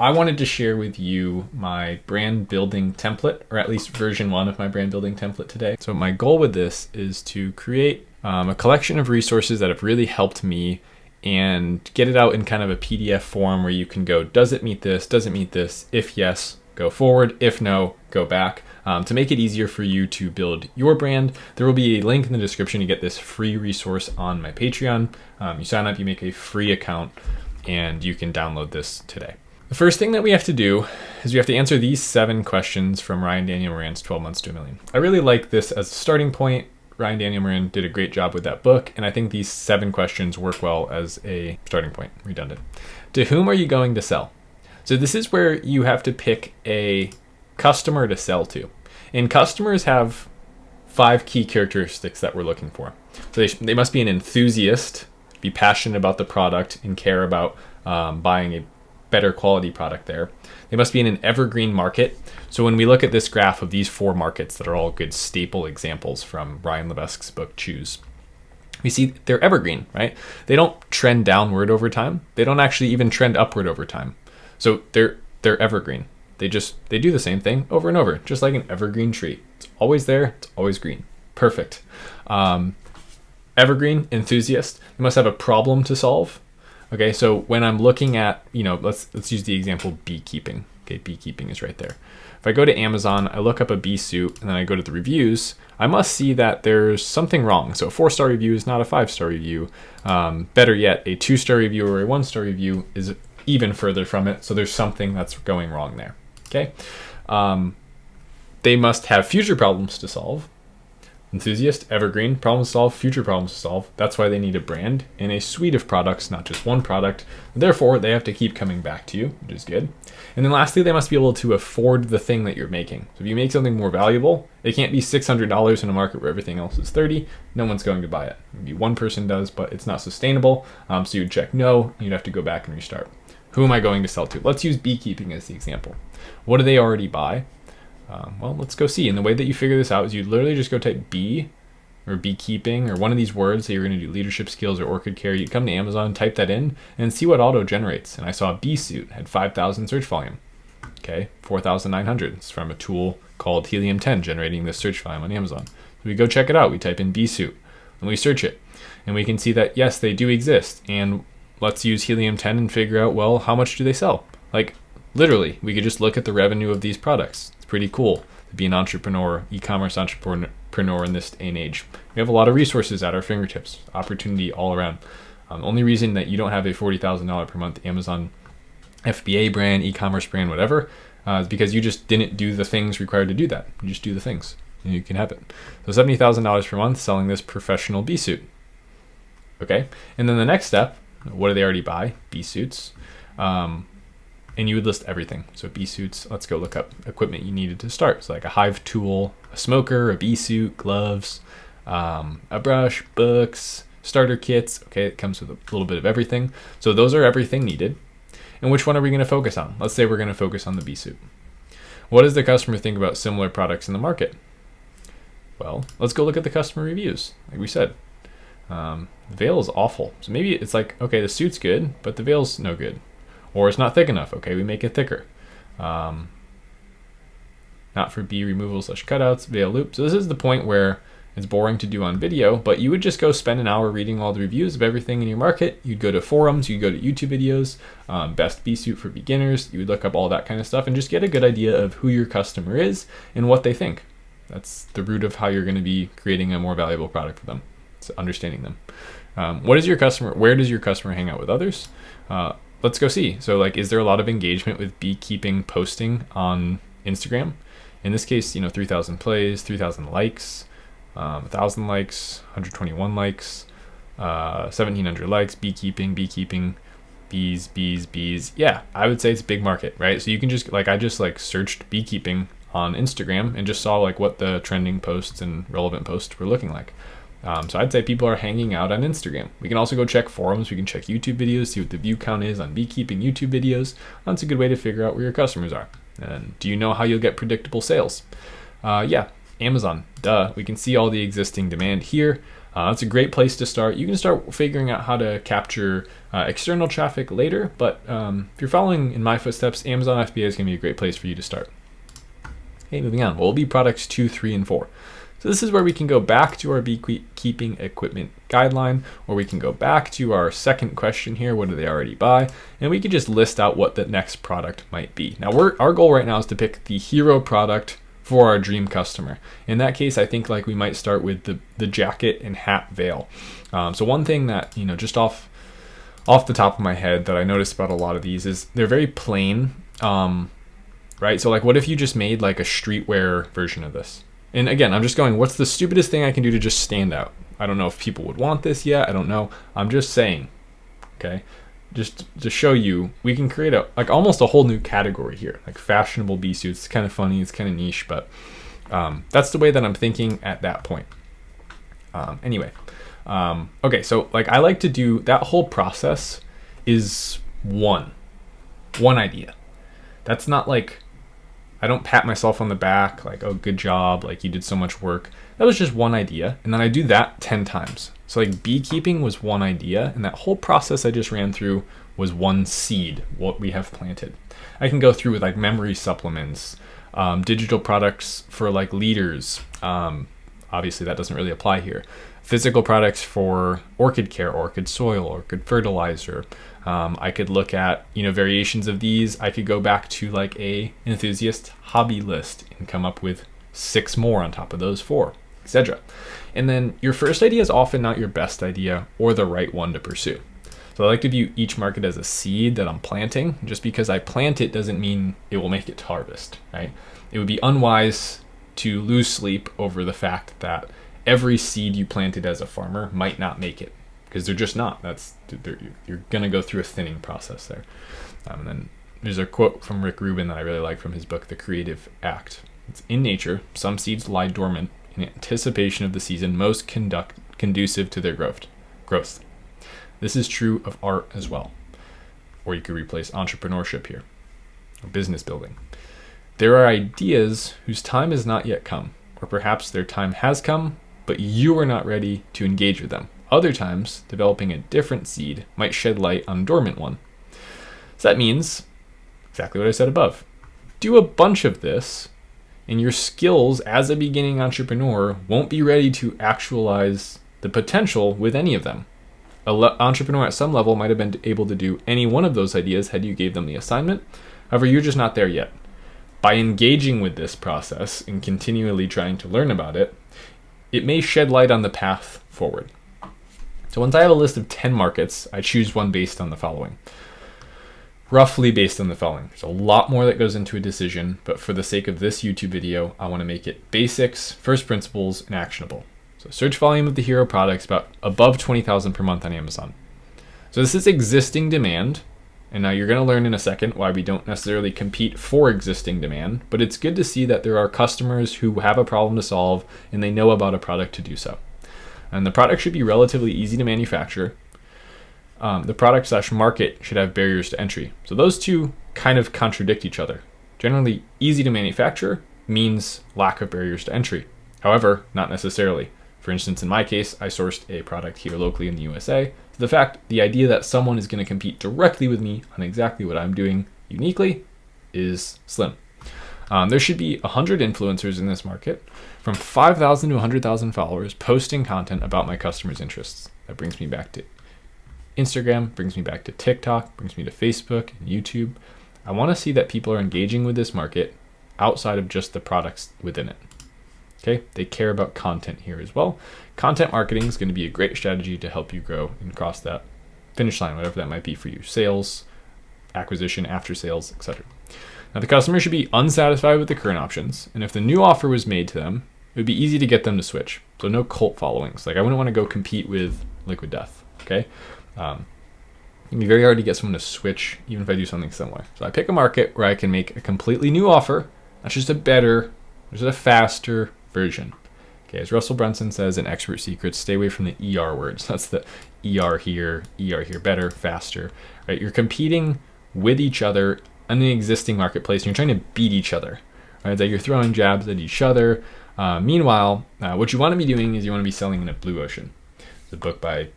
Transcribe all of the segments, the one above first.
I wanted to share with you my brand building template, or at least version 1 of my brand building template today. So my goal with this is to create a collection of resources that have really helped me and get it out in kind of a PDF form where you can go, does it meet this? Does it meet this? If yes, go forward. If no, go back. To make it easier for you to build your brand, there will be a link in the description to get this free resource on my Patreon. You sign up, you make a free account, and you can download this today. The first thing that we have to do is we have to answer these 7 questions from Ryan Daniel Moran's 12 Months to a Million. I really like this as a starting point. Ryan Daniel Moran did a great job with that book, and I think these 7 questions work well as a starting point. Redundant. To whom are you going to sell? So this is where you have to pick a customer to sell to. And customers have 5 key characteristics that we're looking for. So they must be an enthusiast, be passionate about the product, and care about buying a better quality product there. They must be in an evergreen market. So when we look at this graph of these 4 markets that are all good staple examples from Ryan Levesque's book, Choose, we see they're evergreen, right? They don't trend downward over time. They don't actually even trend upward over time. So they're evergreen. They do the same thing over and over, just like an evergreen tree. It's always there, it's always green. Perfect. Evergreen, enthusiast. They must have a problem to solve. Okay, so when I'm looking at, let's use the example beekeeping. Okay, beekeeping is right there. If I go to Amazon, I look up a bee suit, and then I go to the reviews, I must see that there's something wrong. So a 4-star review is not a 5-star review. Better yet, a 2-star review or a 1-star review is even further from it. So there's something that's going wrong there. Okay, they must have future problems to solve. Enthusiast, evergreen, problem to solve, future problems to solve. That's why they need a brand and a suite of products, not just one product. Therefore, they have to keep coming back to you, which is good. And then lastly, they must be able to afford the thing that you're making. So if you make something more valuable, it can't be $600 in a market where everything else is $30. No one's going to buy it. Maybe one person does, but it's not sustainable. So you'd check no, you'd have to go back and restart. Who am I going to sell to? Let's use beekeeping as the example. What do they already buy? Well, let's go see. And the way that you figure this out is you literally just go type bee or beekeeping or one of these words that you're going to do, leadership skills or orchid care. You come to Amazon, type that in, and see what auto generates. And I saw a bee suit had 5,000 search volume. Okay, 4,900. It's from a tool called Helium 10 generating this search volume on Amazon. So we go check it out. We type in bee suit and we search it. And we can see that, yes, they do exist. And let's use Helium 10 and figure out, well, how much do they sell? Like, literally, we could just look at the revenue of these products. It's pretty cool to be an entrepreneur, e-commerce entrepreneur in this day and age. We have a lot of resources at our fingertips, opportunity all around. The only reason that you don't have a $40,000 per month Amazon FBA brand, e-commerce brand, whatever, is because you just didn't do the things required to do that. You just do the things and you can have it. So $70,000 per month selling this professional bee suit. Okay. And then the next step, what do they already buy? Bee suits. And you would list everything. So bee suits, let's go look up equipment you needed to start. So like a hive tool, a smoker, a bee suit, gloves, a brush, books, starter kits. Okay, it comes with a little bit of everything. So those are everything needed. And which one are we going to focus on? Let's say we're going to focus on the bee suit. What does the customer think about similar products in the market? Well, let's go look at the customer reviews. Like we said, the veil is awful. So maybe it's like, okay, the suit's good, but the veil's no good. Or it's not thick enough. Okay, we make it thicker. Not for bee removal / cutouts, veil loop. So this is the point where it's boring to do on video, but you would just go spend an hour reading all the reviews of everything in your market. You'd go to forums, you'd go to YouTube videos, best bee suit for beginners. You would look up all that kind of stuff and just get a good idea of who your customer is and what they think. That's the root of how you're going to be creating a more valuable product for them. It's understanding them. Where does your customer hang out with others? Let's go see. So like, is there a lot of engagement with beekeeping posting on Instagram? In this case, 3,000 plays, 3,000 likes, 1,000 likes, 121 likes, 1,700 likes, beekeeping, bees. Yeah, I would say it's a big market, right? So you can just, I just searched beekeeping on Instagram and just saw what the trending posts and relevant posts were looking like. So I'd say people are hanging out on Instagram. We can also go check forums. We can check YouTube videos, see what the view count is on beekeeping YouTube videos. That's a good way to figure out where your customers are. And do you know how you'll get predictable sales? Yeah, Amazon, duh. We can see all the existing demand here. That's a great place to start. You can start figuring out how to capture external traffic later, but if you're following in my footsteps, Amazon FBA is going to be a great place for you to start. Okay, moving on. We'll be products 2, 3, and 4. So this is where we can go back to our beekeeping equipment guideline, or we can go back to our second question here, what do they already buy? And we can just list out what the next product might be. Now our goal right now is to pick the hero product for our dream customer. In that case, I think like we might start with the jacket and hat veil. So one thing that, just off the top of my head that I noticed about a lot of these is they're very plain, right? So like what if you just made like a streetwear version of this? And again, I'm just going, what's the stupidest thing I can do to just stand out? I don't know if people would want this yet. I don't know. I'm just saying, okay? Just to show you, we can create almost a whole new category here, like fashionable bee suits. It's kind of funny. It's kind of niche, but that's the way that I'm thinking at that point. Anyway, okay, so like I like to do that whole process is one idea. That's not like, I don't pat myself on the back like, oh, good job, like you did so much work. That was just one idea. And then I do that 10 times. So like beekeeping was one idea, and that whole process I just ran through was one seed, what we have planted. I can go through with like memory supplements, digital products for like leaders. Obviously that doesn't really apply here. Physical products for orchid care, orchid soil, orchid fertilizer. I could look at, variations of these. I could go back to like a enthusiast hobby list and come up with 6 more on top of those 4, etc. And then your first idea is often not your best idea or the right one to pursue. So I like to view each market as a seed that I'm planting. Just because I plant it doesn't mean it will make it to harvest, right? It would be unwise to lose sleep over the fact that every seed you planted as a farmer might not make it, because they're just not. You're going to go through a thinning process there. And then there's a quote from Rick Rubin that I really like from his book, The Creative Act. It's, in nature, some seeds lie dormant in anticipation of the season most conducive to their growth. This is true of art as well. Or you could replace entrepreneurship here, or business building. There are ideas whose time has not yet come, or perhaps their time has come, but you are not ready to engage with them. Other times, developing a different seed might shed light on a dormant one. So that means exactly what I said above. Do a bunch of this, and your skills as a beginning entrepreneur won't be ready to actualize the potential with any of them. An entrepreneur at some level might have been able to do any one of those ideas had you gave them the assignment. However, you're just not there yet. By engaging with this process and continually trying to learn about it, it may shed light on the path forward. So once I have a list of 10 markets, I choose one based on the following. Roughly based on the following. There's a lot more that goes into a decision, but for the sake of this YouTube video, I want to make it basics, first principles, and actionable. So search volume of the hero products about above 20,000 per month on Amazon. So this is existing demand. And now you're going to learn in a second why we don't necessarily compete for existing demand, but it's good to see that there are customers who have a problem to solve and they know about a product to do so. And the product should be relatively easy to manufacture. The product / market should have barriers to entry. So those two kind of contradict each other. Generally, easy to manufacture means lack of barriers to entry. However, not necessarily. For instance, in my case, I sourced a product here locally in the USA. So the idea that someone is going to compete directly with me on exactly what I'm doing uniquely is slim. There should be 100 influencers in this market, from 5,000 to 100,000 followers, posting content about my customers' interests. That brings me back to Instagram, brings me back to TikTok, brings me to Facebook and YouTube. I want to see that people are engaging with this market outside of just the products within it. Okay, they care about content here as well. Content marketing is going to be a great strategy to help you grow and cross that finish line, whatever that might be for you. Sales, acquisition, after sales, etc. Now the customer should be unsatisfied with the current options, and if the new offer was made to them, it would be easy to get them to switch. So no cult followings. Like I wouldn't want to go compete with Liquid Death. Okay, it can be very hard to get someone to switch, even if I do something similar. So I pick a market where I can make a completely new offer, not just a better, just a faster version. Okay, as Russell Brunson says in Expert Secrets, stay away from the ER words. That's the ER here, better, faster. Right? You're competing with each other in the existing marketplace, and you're trying to beat each other. Right? That you're throwing jabs at each other. Meanwhile, what you want to be doing is you want to be selling in a blue ocean. the book by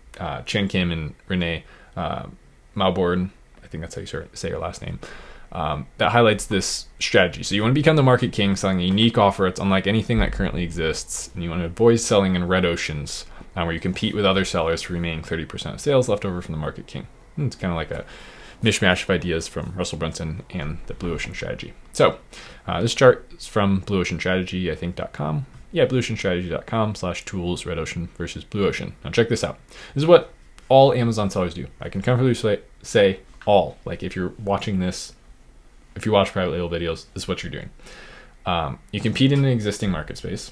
Chen Kim and Renee Mauborn. I think that's how you say her last name. That highlights this strategy. So you want to become the market king, selling a unique offer that's unlike anything that currently exists, and you want to avoid selling in red oceans, where you compete with other sellers for remaining 30% of sales left over from the market king. And it's kind of like a mishmash of ideas from Russell Brunson and the Blue Ocean Strategy. So this chart is from Blue Ocean Strategy, I think.com. Yeah, blueoceanstrategy.com/tools, red ocean versus blue ocean. Now check this out. This is what all Amazon sellers do. I can comfortably say all. Like if you're watching this, if you watch private label videos, this is what you're doing. You compete in an existing market space.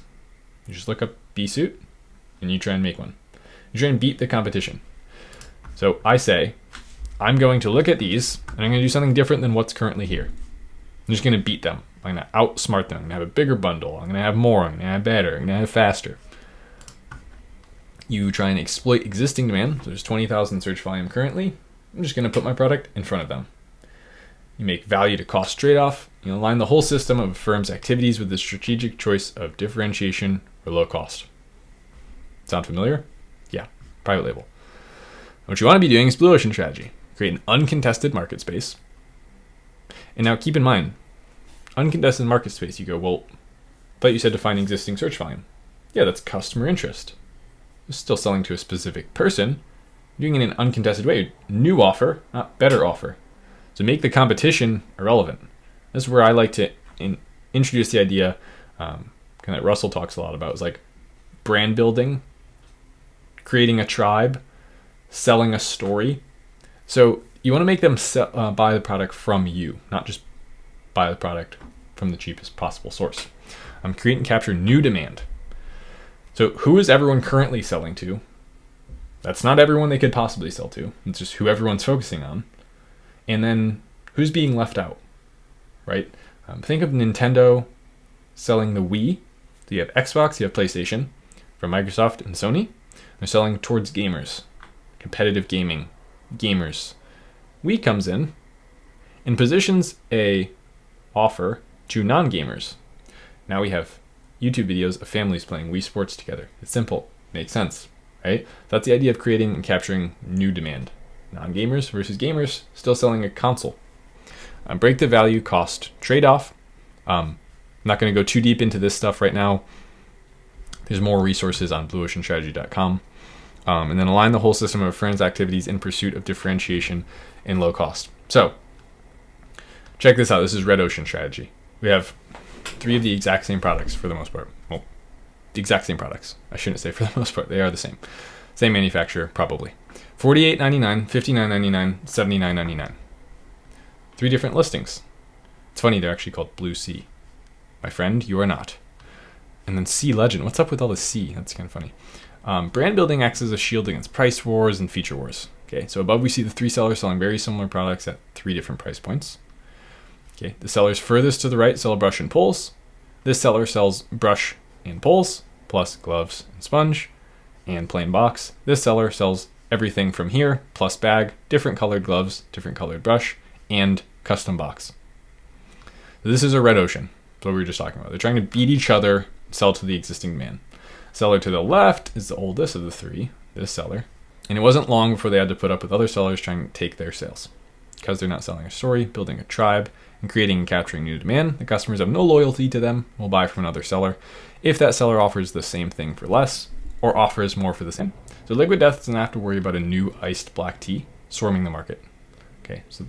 You just look up bee suit and you try and make one. You try and beat the competition. So I say, I'm going to look at these and I'm going to do something different than what's currently here. I'm just going to beat them. I'm going to outsmart them. I'm going to have a bigger bundle. I'm going to have more. I'm going to have better. I'm going to have faster. You try and exploit existing demand. So there's 20,000 search volume currently. I'm just going to put my product in front of them. You make value to cost trade-off. You align the whole system of a firm's activities with the strategic choice of differentiation or low cost. Sound familiar? Yeah, private label. What you want to be doing is Blue Ocean Strategy. Create an uncontested market space. And now keep in mind, uncontested market space, you go, well, I thought you said define existing search volume. Yeah, that's customer interest. You're still selling to a specific person. You're doing it in an uncontested way. New offer, not better offer. So make the competition irrelevant. This is where I like to introduce the idea, kind of that Russell talks a lot about, is like brand building, creating a tribe, selling a story. So you want to make them buy the product from you, not just buy the product from the cheapest possible source. Create and capture new demand. So who is everyone currently selling to? That's not everyone they could possibly sell to. It's just who everyone's focusing on. And then who's being left out, right? Think of Nintendo selling the Wii. So you have Xbox, you have PlayStation from Microsoft and Sony. They're selling towards gamers, competitive gaming, gamers. Wii comes in and positions a offer to non-gamers. Now we have YouTube videos of families playing Wii Sports together. It's simple, makes sense, right? That's the idea of creating and capturing new demand. Non-gamers versus gamers still selling a console. Break the value cost trade-off. I'm not going to go too deep into this stuff right now. There's more resources on blueoceanstrategy.com. And then align the whole system of firms' activities in pursuit of differentiation and low cost. So check this out. This is Red Ocean Strategy. We have 3 of the exact same products for the most part. Well, the exact same products. I shouldn't say for the most part. They are the same. Same manufacturer, probably. $48.99, $59.99, $79.99. 3 different listings. It's funny, they're actually called Blue Sea. My friend, you are not. And then Sea Legend. What's up with all the sea? That's kind of funny. Brand building acts as a shield against price wars and feature wars. Okay, so above we see the 3 sellers selling very similar products at 3 different price points. Okay, the sellers furthest to the right sell brush and poles. This seller sells brush and poles, plus gloves and sponge, and plain box. This seller sells everything from here, plus bag, different colored gloves, different colored brush, and custom box. So this is a red ocean. That's what we were just talking about. They're trying to beat each other, sell to the existing demand. Seller to the left is the oldest of the 3, this seller. And it wasn't long before they had to put up with other sellers trying to take their sales. Because they're not selling a story, building a tribe, and creating and capturing new demand, the customers have no loyalty to them, will buy from another seller if that seller offers the same thing for less, or offers more for the same. So Liquid Death doesn't have to worry about a new iced black tea swarming the market. Okay, so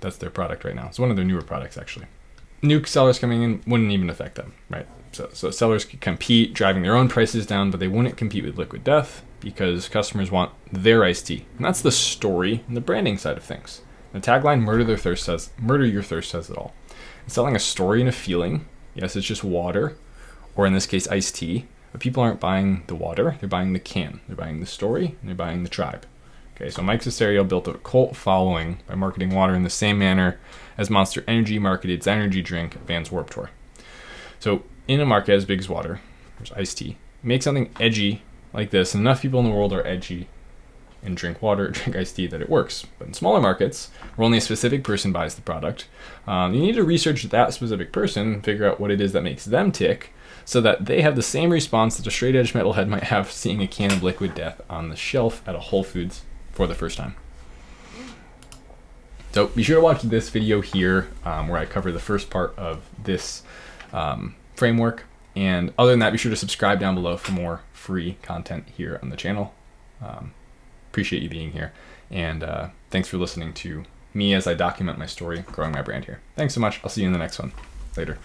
that's their product right now. It's one of their newer products, actually. New sellers coming in wouldn't even affect them, right? So sellers could compete, driving their own prices down, but they wouldn't compete with Liquid Death because customers want their iced tea. And that's the story and the branding side of things. The tagline, murder your thirst says it all. It's selling a story and a feeling. Yes, it's just water, or in this case, iced tea. But people aren't buying the water, they're buying the can. They're buying the story, and they're buying the tribe. Okay, so Mike Cesario built a cult following by marketing water in the same manner as Monster Energy marketed its energy drink, Vans Warped Tour. So in a market as big as water, there's iced tea. Make something edgy like this, and enough people in the world are edgy and drink water, drink iced tea, that it works. But in smaller markets, where only a specific person buys the product, you need to research that specific person and figure out what it is that makes them tick, so that they have the same response that a straight edge metalhead might have seeing a can of Liquid Death on the shelf at a Whole Foods for the first time. So be sure to watch this video here where I cover the first part of this framework. And other than that, be sure to subscribe down below for more free content here on the channel. Appreciate you being here. And thanks for listening to me as I document my story, growing my brand here. Thanks so much. I'll see you in the next one. Later.